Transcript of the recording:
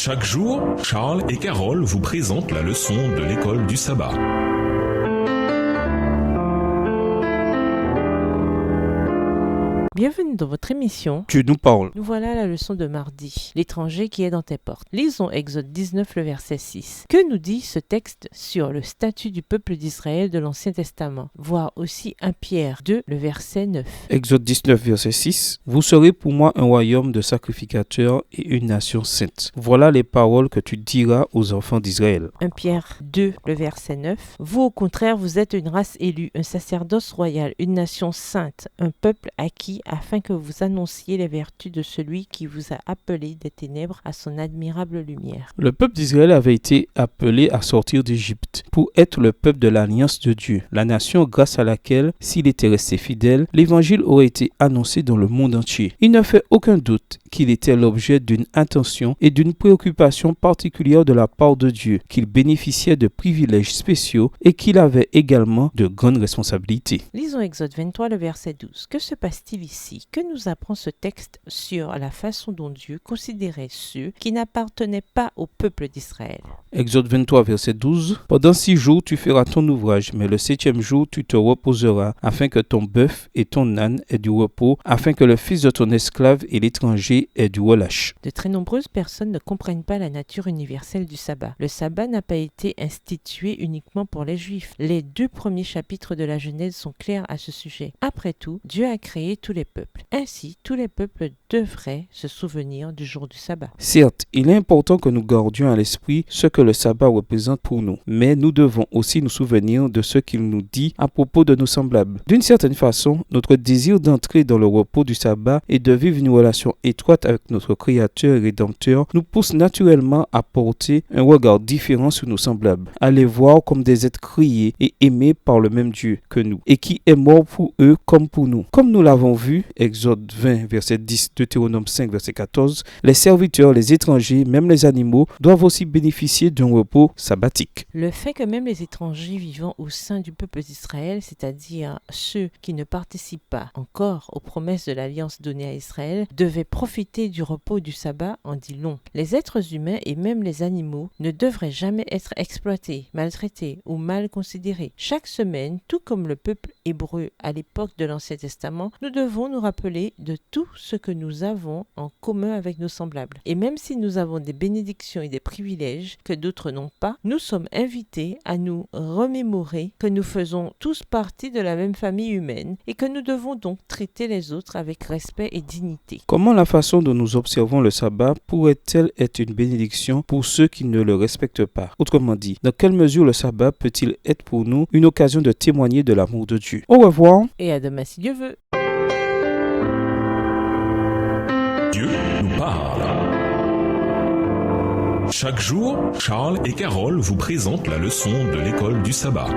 Chaque jour, Charles et Carole vous présentent la leçon de l'école du sabbat. Bienvenue dans votre émission. Dieu nous parle. Nous voilà à la leçon de mardi. L'étranger qui est dans tes portes. Lisons Exode 19, le verset 6. Que nous dit ce texte sur le statut du peuple d'Israël de l'Ancien Testament? Voir aussi 1 Pierre 2, le verset 9. Exode 19, verset 6. Vous serez pour moi un royaume de sacrificateurs et une nation sainte. Voilà les paroles que tu diras aux enfants d'Israël. 1 Pierre 2, le verset 9. Vous, au contraire, vous êtes une race élue, un sacerdoce royal, une nation sainte, un peuple acquis afin que vous annonciez les vertus de celui qui vous a appelé des ténèbres à son admirable lumière. Le peuple d'Israël avait été appelé à sortir d'Égypte pour être le peuple de l'alliance de Dieu, la nation grâce à laquelle, s'il était resté fidèle, l'évangile aurait été annoncé dans le monde entier. Il ne fait aucun doute qu'il était l'objet d'une intention et d'une préoccupation particulière de la part de Dieu, qu'il bénéficiait de privilèges spéciaux et qu'il avait également de grandes responsabilités. Lisons Exode 23, le verset 12. Que se passe-t-il ici? Que nous apprend ce texte sur la façon dont Dieu considérait ceux qui n'appartenaient pas au peuple d'Israël? Exode 23, verset 12. Pendant 6 jours, tu feras ton ouvrage, mais le 7e jour, tu te reposeras, afin que ton bœuf et ton âne aient du repos, afin que le fils de ton esclave et l'étranger aient du relâche. De très nombreuses personnes ne comprennent pas la nature universelle du sabbat. Le sabbat n'a pas été institué uniquement pour les Juifs. Les 2 premiers chapitres de la Genèse sont clairs à ce sujet. Après tout, Dieu a créé tous les peuples. Ainsi, tous les peuples devraient se souvenir du jour du sabbat. Certes, il est important que nous gardions à l'esprit ce que le sabbat représente pour nous, mais nous devons aussi nous souvenir de ce qu'il nous dit à propos de nos semblables. D'une certaine façon, notre désir d'entrer dans le repos du sabbat et de vivre une relation étroite avec notre Créateur et Rédempteur nous pousse naturellement à porter un regard différent sur nos semblables, à les voir comme des êtres créés et aimés par le même Dieu que nous, et qui est mort pour eux comme pour nous. Comme nous l'avons vu, Exode 20, verset 10, Deutéronome 5, verset 14, les serviteurs, les étrangers, même les animaux, doivent aussi bénéficier d'un repos sabbatique. Le fait que même les étrangers vivant au sein du peuple d'Israël, c'est-à-dire ceux qui ne participent pas encore aux promesses de l'alliance donnée à Israël, devaient profiter du repos du sabbat en dit long. Les êtres humains et même les animaux ne devraient jamais être exploités, maltraités ou mal considérés. Chaque semaine, tout comme le peuple hébreu à l'époque de l'Ancien Testament, nous devons nous rappeler de tout ce que nous avons en commun avec nos semblables. Et même si nous avons des bénédictions et des privilèges que d'autres n'ont pas, nous sommes invités à nous remémorer que nous faisons tous partie de la même famille humaine et que nous devons donc traiter les autres avec respect et dignité. Comment la façon dont nous observons le sabbat pourrait-elle être une bénédiction pour ceux qui ne le respectent pas? Autrement dit, dans quelle mesure le sabbat peut-il être pour nous une occasion de témoigner de l'amour de Dieu? Au revoir. Et à demain si Dieu veut. Dieu nous parle. Chaque jour, Charles et Carole vous présentent la leçon de l'école du sabbat.